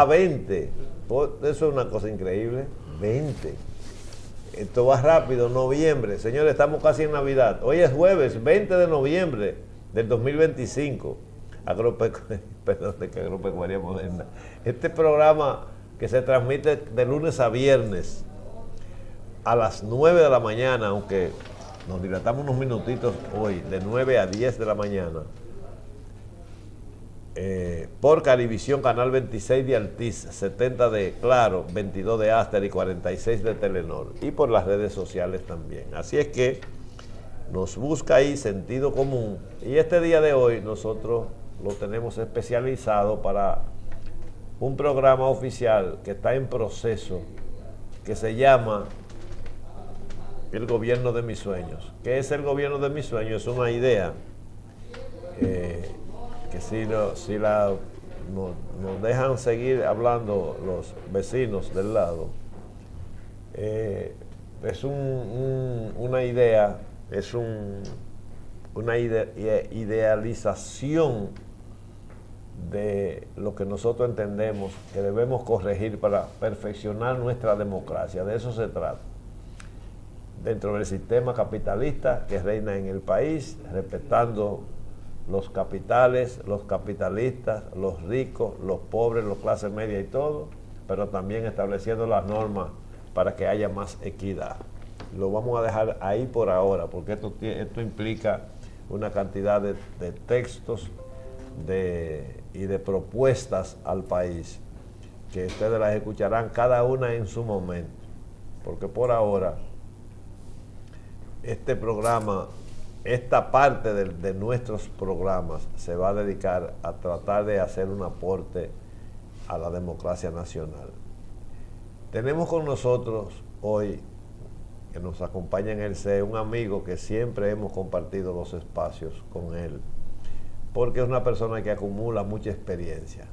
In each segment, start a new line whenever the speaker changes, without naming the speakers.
a 20. Eso es una cosa increíble. 20. Esto va rápido, noviembre. Señores, estamos casi en Navidad. Hoy es jueves, 20 de noviembre del 2025. Agropecuaria Moderna. Este programa que se transmite de lunes a viernes a las 9 de la mañana, aunque nos dilatamos unos minutitos hoy, de 9 a 10 de la mañana, por Carivisión, canal 26 de Altiz, 70 de Claro, 22 de Aster y 46 de Telenor, y por las redes sociales también. Así es que nos busca ahí Sentido Común, y este día de hoy nosotros lo tenemos especializado para un programa oficial que está en proceso, que se llama El Gobierno de Mis Sueños. ¿Qué es el Gobierno de Mis Sueños? Es una idea que nos dejan seguir hablando los vecinos del lado, es una idea, es una idealización de lo que nosotros entendemos que debemos corregir para perfeccionar nuestra democracia. De eso se trata. Dentro del sistema capitalista que reina en el país, respetando los capitales, los capitalistas, los ricos, los pobres, los clases media y todo, pero también estableciendo las normas para que haya más equidad. Lo vamos a dejar ahí por ahora, porque esto implica una cantidad de textos y de propuestas al país, que ustedes las escucharán cada una en su momento, porque por ahora este programa, esta parte de nuestros programas se va a dedicar a tratar de hacer un aporte a la democracia nacional. Tenemos con nosotros hoy, que nos acompaña en el CE, un amigo que siempre hemos compartido los espacios con él, porque es una persona que acumula mucha experiencia,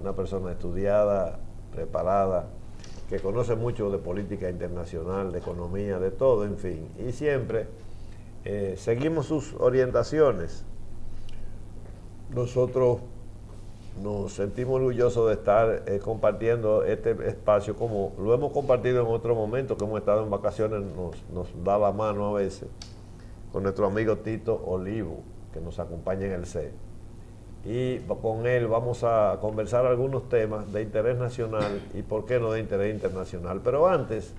una persona estudiada, preparada, que conoce mucho de política internacional, de economía, de todo, en fin, y siempre seguimos sus orientaciones. Nosotros nos sentimos orgullosos de estar compartiendo este espacio, como lo hemos compartido en otro momento, que hemos estado en vacaciones, nos da la mano a veces, con nuestro amigo Tito Olivo, que nos acompaña en el CE. Y con él vamos a conversar algunos temas de interés nacional y por qué no de interés internacional. Pero antes,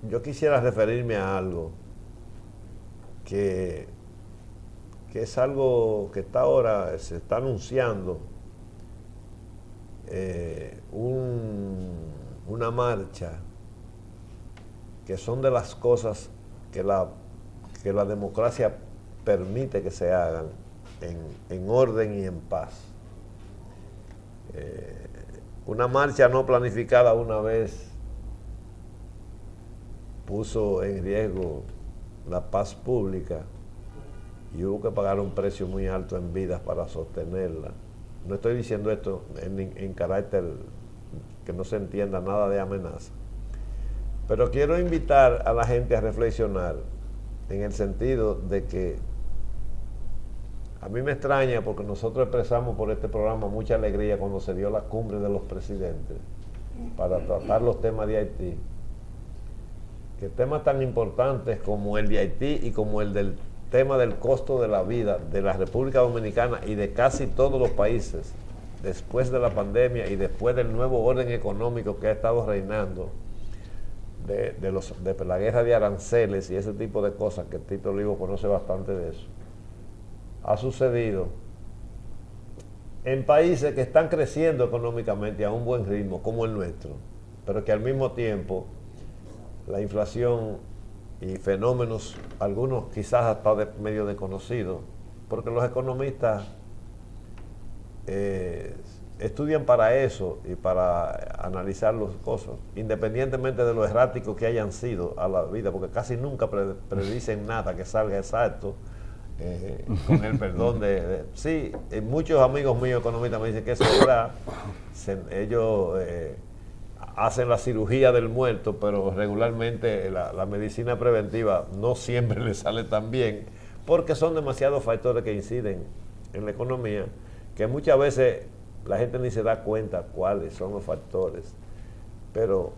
yo quisiera referirme a algo que es algo que está ahora, se está anunciando, una marcha, que son de las cosas que la democracia permite que se hagan en orden y en paz. Una marcha no planificada una vez puso en riesgo la paz pública y hubo que pagar un precio muy alto en vidas para sostenerla. No estoy diciendo esto en carácter que no se entienda nada de amenaza, pero quiero invitar a la gente a reflexionar en el sentido de que a mí me extraña, porque nosotros expresamos por este programa mucha alegría cuando se dio la cumbre de los presidentes para tratar los temas de Haití, que temas tan importantes como el de Haití y como el del tema del costo de la vida de la República Dominicana y de casi todos los países después de la pandemia y después del nuevo orden económico que ha estado reinando, de la guerra de aranceles y ese tipo de cosas, que Tito Olivo conoce bastante de eso, ha sucedido en países que están creciendo económicamente a un buen ritmo, como el nuestro, pero que al mismo tiempo la inflación y fenómenos, algunos quizás hasta medio desconocidos, porque los economistas estudian para eso y para analizar las cosas, independientemente de lo erráticos que hayan sido a la vida, porque casi nunca predicen nada que salga exacto, con el perdón sí, muchos amigos míos economistas me dicen que eso es verdad. Ellos hacen la cirugía del muerto, pero regularmente la medicina preventiva no siempre les sale tan bien, porque son demasiados factores que inciden en la economía que muchas veces la gente ni se da cuenta cuáles son los factores, pero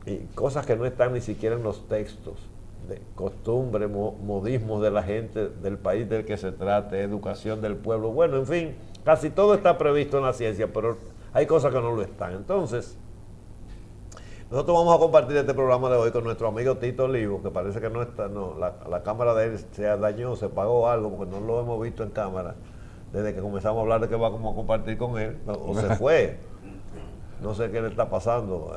y cosas que no están ni siquiera en los textos, de costumbres, modismos de la gente del país del que se trate, educación del pueblo, bueno, en fin, casi todo está previsto en la ciencia, pero hay cosas que no lo están. Entonces, nosotros vamos a compartir este programa de hoy con nuestro amigo Tito Olivo, que parece que no está, la cámara de él se dañó, se pagó algo, porque no lo hemos visto en cámara desde que comenzamos a hablar de que vamos a compartir con él, o se fue. No sé qué le está pasando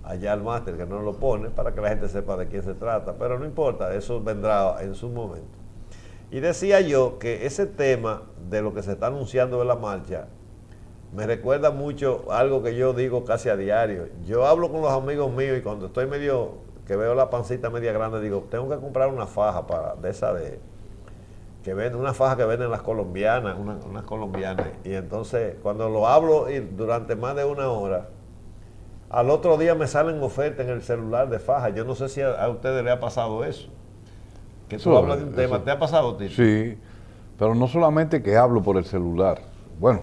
allá al máster, que no lo pone, para que la gente sepa de quién se trata, pero no importa, eso vendrá en su momento. Y decía yo que ese tema de lo que se está anunciando de la marcha me recuerda mucho algo que yo digo casi a diario. Yo hablo con los amigos míos y cuando estoy medio, que veo la pancita media grande, digo, tengo que comprar una faja de esa que venden, una faja que venden las colombianas, unas colombianas. Y entonces, cuando lo hablo durante más de una hora, al otro día me salen ofertas en el celular de faja. Yo no sé si a ustedes les ha pasado eso. Que tú hablas de un tema. ¿Te ha pasado, Tito?
Sí, pero no solamente que hablo por el celular. Bueno,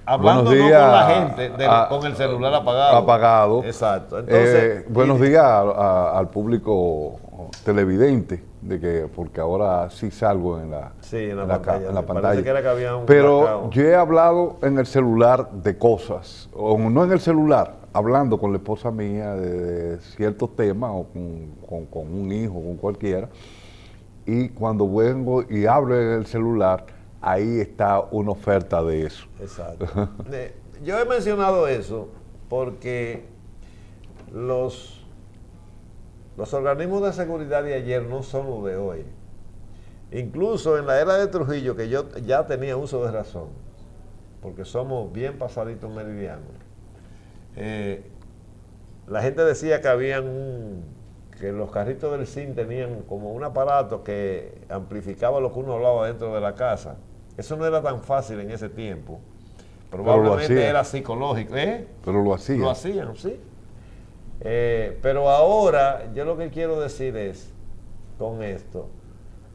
hablando
días,
no con la gente, con el celular apagado.
Apagado.
Exacto. Entonces,
buenos días al público televidente, porque ahora sí salgo en la pantalla.
Parece que era que había un
Pero
blackout.
yo he hablado en el celular de cosas, o no en el celular, hablando con la esposa mía de ciertos temas, o con un hijo, con cualquiera, y cuando vengo y hablo en el celular, ahí está una oferta de eso.
Exacto. Yo he mencionado eso porque los organismos de seguridad de ayer no son los de hoy. Incluso en la era de Trujillo, que yo ya tenía uso de razón, porque somos bien pasaditos meridianos, la gente decía que los carritos del CIN tenían como un aparato que amplificaba lo que uno hablaba dentro de la casa. Eso no era tan fácil en ese tiempo. Probablemente era psicológico.
Pero lo hacían.
Lo hacían, sí. Pero ahora, yo lo que quiero decir es, con esto,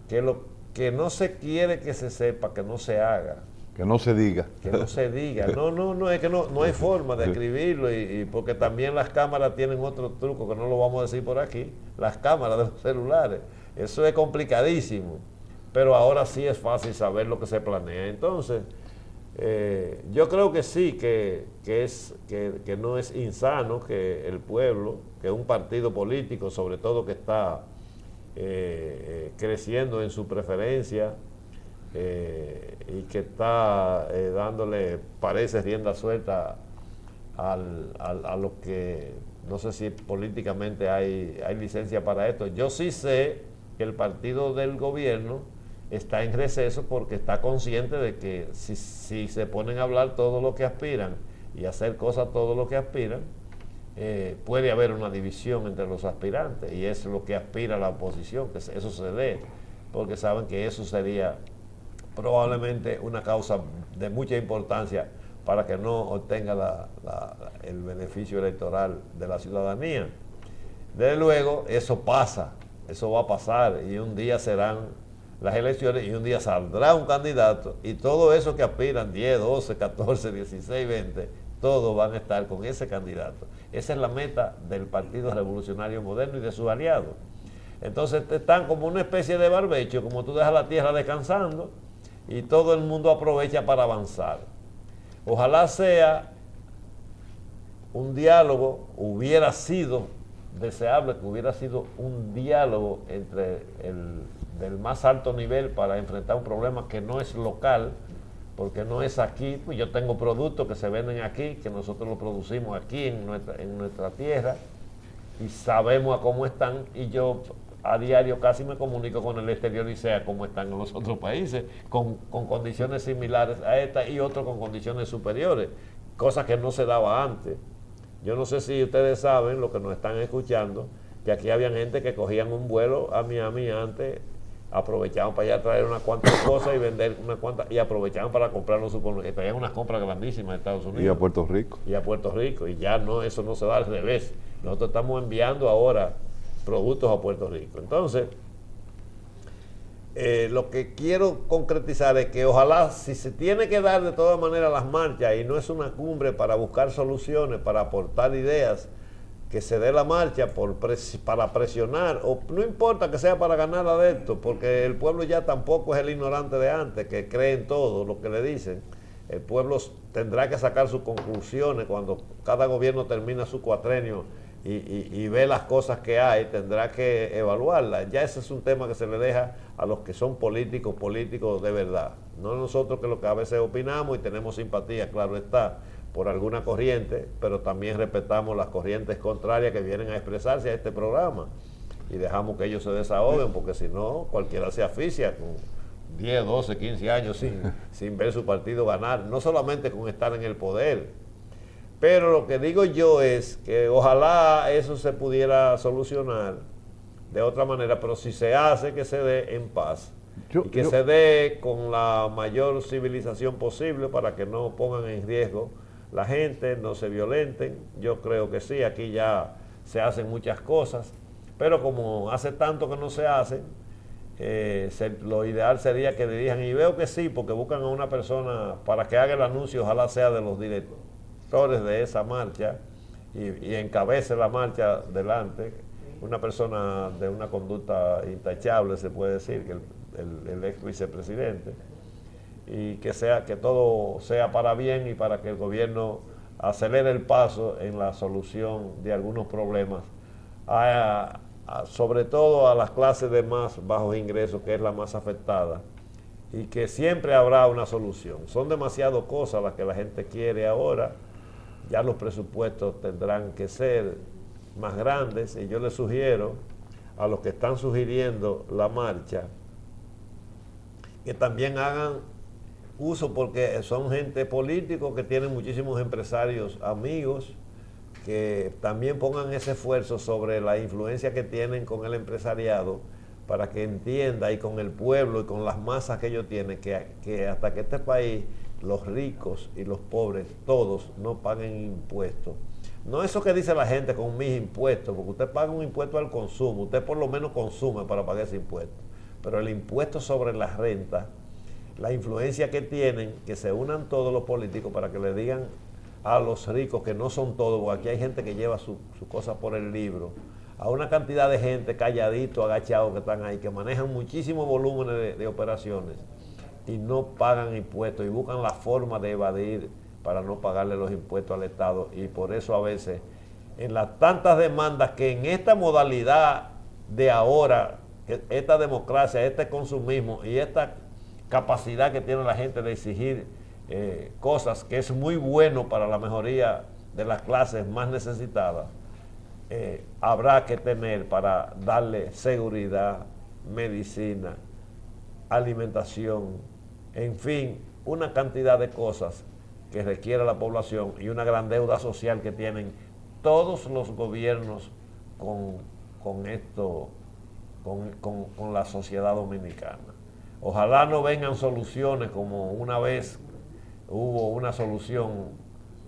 que lo que no se quiere que se sepa, que no se haga.
Que no se diga.
Que no se diga. No, es que no hay forma de escribirlo, y porque también las cámaras tienen otro truco que no lo vamos a decir por aquí, las cámaras de los celulares. Eso es complicadísimo, pero ahora sí es fácil saber lo que se planea. Entonces, yo creo que sí, que no es insano que el pueblo, que un partido político, sobre todo que está creciendo en su preferencia, y que está dándole, parece, rienda suelta a lo que, no sé si políticamente hay licencia para esto. Yo sí sé que el partido del gobierno está en receso porque está consciente de que si se ponen a hablar todo lo que aspiran y hacer cosas todo lo que aspiran, puede haber una división entre los aspirantes, y es lo que aspira la oposición, que eso se dé, porque saben que eso sería probablemente una causa de mucha importancia para que no obtenga el beneficio electoral de la ciudadanía. Desde luego, eso pasa, eso va a pasar, y un día serán las elecciones y un día saldrá un candidato, y todo eso que aspiran, 10, 12, 14, 16, 20, todos van a estar con ese candidato. Esa es la meta del Partido Revolucionario Moderno y de sus aliados. Entonces están como una especie de barbecho, como tú dejas la tierra descansando, y todo el mundo aprovecha para avanzar. Ojalá sea un diálogo, hubiera sido deseable que hubiera sido un diálogo entre del más alto nivel para enfrentar un problema que no es local, porque no es aquí. Pues yo tengo productos que se venden aquí, que nosotros los producimos aquí en nuestra tierra, y sabemos a cómo están, y yo a diario casi me comunico con el exterior y sé cómo están en los otros países, con condiciones similares a esta y otros con condiciones superiores, cosas que no se daba antes. Yo no sé si ustedes saben, los que nos están escuchando, que aquí había gente que cogían un vuelo a Miami antes, aprovechaban para allá traer unas cuantas cosas y vender unas cuantas, y aprovechaban para comprar los supermercados, traían unas compras grandísimas de Estados Unidos.
Y a Puerto Rico.
Y a Puerto Rico, y ya no, eso no se da al revés. Nosotros estamos enviando ahora productos a Puerto Rico. Entonces, lo que quiero concretizar es que ojalá, si se tiene que dar de todas maneras las marchas, y no es una cumbre para buscar soluciones, para aportar ideas, que se dé la marcha para presionar, o no importa que sea para ganar adeptos, porque el pueblo ya tampoco es el ignorante de antes, que cree en todo lo que le dicen. El pueblo tendrá que sacar sus conclusiones cuando cada gobierno termina su cuatrenio y ve las cosas que hay, tendrá que evaluarlas. Ya ese es un tema que se le deja a los que son políticos de verdad. No nosotros, que lo que a veces opinamos y tenemos simpatía, claro está, por alguna corriente, pero también respetamos las corrientes contrarias que vienen a expresarse a este programa y dejamos que ellos se desahoguen, porque si no, cualquiera se asfixia con 10, 12, 15 años sin ver su partido ganar, no solamente con estar en el poder. Pero lo que digo yo es que ojalá eso se pudiera solucionar de otra manera, pero si se hace, que se dé en paz. Y que se dé con la mayor civilización posible para que no pongan en riesgo la gente, no se violenten. Yo creo que sí, aquí ya se hacen muchas cosas, pero como hace tanto que no se hacen, lo ideal sería que digan, y veo que sí, porque buscan a una persona para que haga el anuncio, ojalá sea de los directores de esa marcha, y encabece la marcha delante, una persona de una conducta intachable, se puede decir, que el ex vicepresidente, y que todo sea para bien y para que el gobierno acelere el paso en la solución de algunos problemas, sobre todo a las clases de más bajos ingresos, que es la más afectada, y que siempre habrá una solución. Son demasiadas cosas las que la gente quiere ahora, ya los presupuestos tendrán que ser más grandes, y yo les sugiero a los que están sugiriendo la marcha que también hagan uso, porque son gente políticos que tienen muchísimos empresarios amigos, que también pongan ese esfuerzo sobre la influencia que tienen con el empresariado, para que entienda, y con el pueblo y con las masas que ellos tienen, que hasta que este país, los ricos y los pobres, todos no paguen impuestos. No eso que dice la gente con mis impuestos, porque usted paga un impuesto al consumo, usted por lo menos consume para pagar ese impuesto, pero el impuesto sobre la renta, la influencia que tienen, que se unan todos los políticos para que le digan a los ricos, que no son todos, porque aquí hay gente que lleva su cosa por el libro, a una cantidad de gente calladito, agachado, que están ahí, que manejan muchísimos volúmenes de operaciones y no pagan impuestos, y buscan la forma de evadir para no pagarle los impuestos al Estado. Y por eso a veces, en las tantas demandas que en esta modalidad de ahora, esta democracia, este consumismo y esta capacidad que tiene la gente de exigir cosas, que es muy bueno para la mejoría de las clases más necesitadas, habrá que tener para darle seguridad, medicina, alimentación, en fin, una cantidad de cosas que requiere la población, y una gran deuda social que tienen todos los gobiernos con esto, con la sociedad dominicana. Ojalá no vengan soluciones como una vez hubo una solución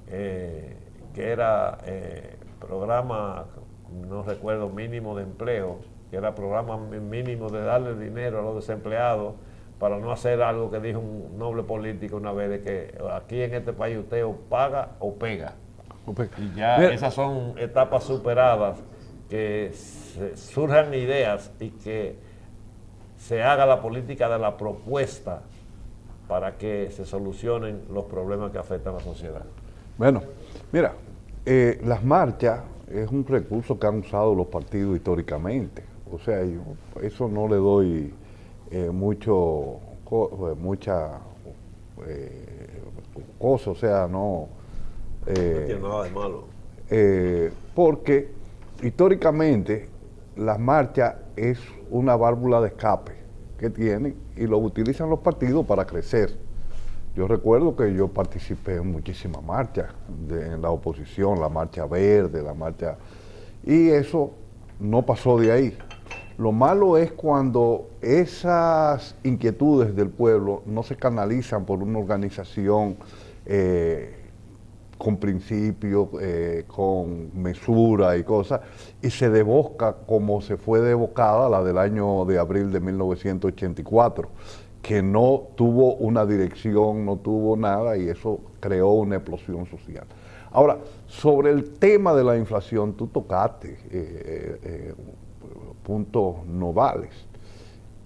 que era programa, no recuerdo, mínimo de empleo, que era programa mínimo de darle dinero a los desempleados, para no hacer algo que dijo un noble político una vez, de que aquí en este país usted o paga o pega. Y ya esas son etapas superadas, que surjan ideas y que se haga la política de la propuesta para que se solucionen los problemas que afectan a la sociedad.
Bueno, mira, las marchas es un recurso que han usado los partidos históricamente. O sea, yo eso no le doy mucha cosa, o sea, no...
no tiene nada de malo.
Porque históricamente las marchas es una válvula de escape que tienen, y lo utilizan los partidos para crecer. Yo recuerdo que yo participé en muchísimas marchas en la oposición, la marcha verde, la marcha... y eso no pasó de ahí. Lo malo es cuando esas inquietudes del pueblo no se canalizan por una organización con principios, con mesura y cosas, y se desboca como se fue desbocada la del año de abril de 1984, que no tuvo una dirección, no tuvo nada, y eso creó una explosión social. Ahora, sobre el tema de la inflación, tú tocaste puntos nodales.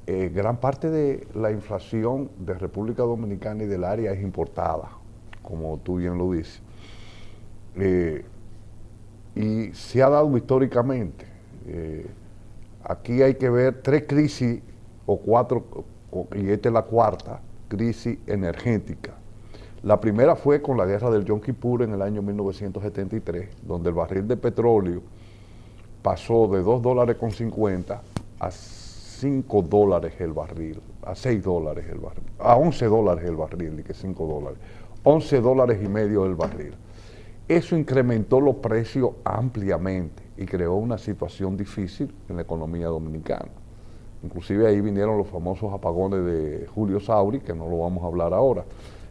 Gran parte de la inflación de República Dominicana y del área es importada, como tú bien lo dices. Y se ha dado históricamente. Aquí hay que ver 3 crisis o 4, y esta es la 4ª crisis energética. La primera fue con la guerra del Yom Kippur en el año 1973, donde el barril de petróleo pasó de $2.50 a $5 el barril, a $6 el barril, a $11 el barril, y que $5, $11.50 el barril. Eso incrementó los precios ampliamente y creó una situación difícil en la economía dominicana. Inclusive ahí vinieron los famosos apagones de Julio Sauri, que no lo vamos a hablar ahora.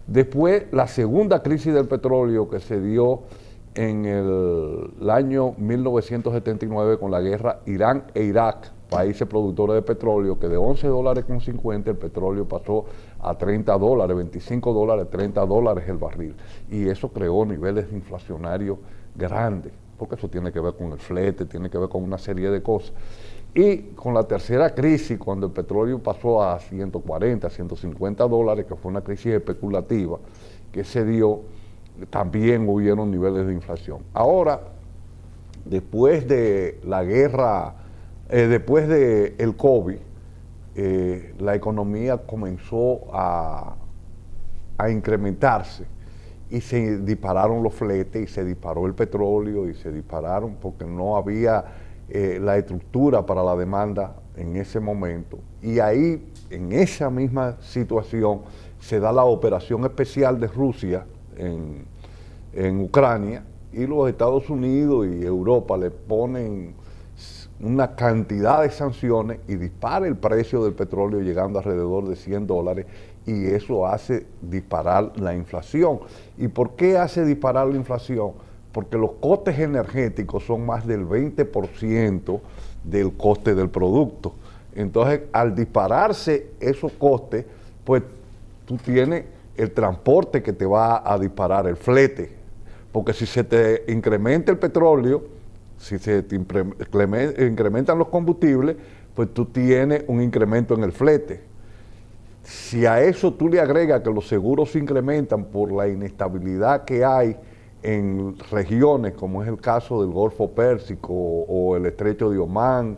Después, la segunda crisis del petróleo que se dio en el año 1979 con la guerra Irán e Irak, países productores de petróleo, que de $11.50 el petróleo pasó a $30, $25, $30 el barril. Y eso creó niveles inflacionarios grandes, porque eso tiene que ver con el flete, tiene que ver con una serie de cosas. Y con la tercera crisis, cuando el petróleo pasó a $140, $150, que fue una crisis especulativa que se dio, también hubieron niveles de inflación. Ahora, después de la guerra, después del COVID, la economía comenzó a incrementarse y se dispararon los fletes y se disparó el petróleo y se dispararon porque no había la estructura para la demanda en ese momento. Y ahí, en esa misma situación, se da la operación especial de Rusia en Ucrania, y los Estados Unidos y Europa le ponen una cantidad de sanciones y dispara el precio del petróleo llegando alrededor de $100, y eso hace disparar la inflación. ¿Y por qué hace disparar la inflación? Porque los costes energéticos son más del 20% del coste del producto. Entonces, al dispararse esos costes, pues tú tienes el transporte que te va a disparar, el flete. Porque si se te incrementa el petróleo, si se te incrementan los combustibles, pues tú tienes un incremento en el flete. Si a eso tú le agregas que los seguros se incrementan por la inestabilidad que hay en regiones como es el caso del Golfo Pérsico o el Estrecho de Omán,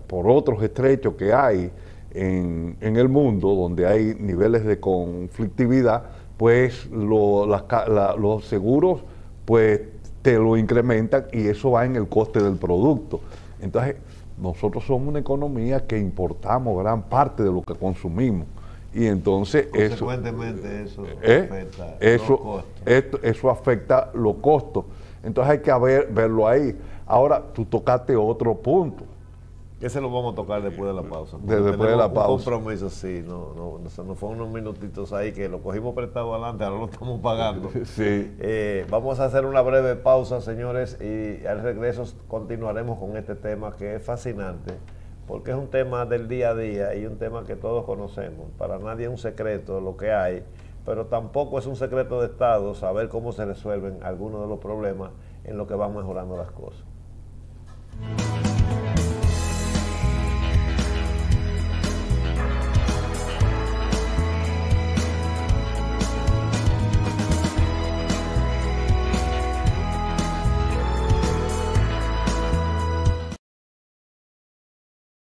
por otros estrechos que hay en el mundo donde hay niveles de conflictividad, pues los seguros pues te lo incrementan y eso va en el coste del producto. Entonces, nosotros somos una economía que importamos gran parte de lo que consumimos. Y entonces
consecuentemente eso afecta los costos.
Eso afecta los costos. Entonces hay que verlo ahí. Ahora, tú tocaste otro punto.
Ese lo vamos a tocar después de la pausa.
Después de la pausa.
Un compromiso, sí. No fue unos minutitos ahí que lo cogimos prestado adelante, ahora lo estamos pagando.
Sí.
Vamos a hacer una breve pausa, señores, y al regreso continuaremos con este tema que es fascinante, porque es un tema del día a día y un tema que todos conocemos. Para nadie es un secreto lo que hay, pero tampoco es un secreto de Estado saber cómo se resuelven algunos de los problemas en lo que van mejorando las cosas.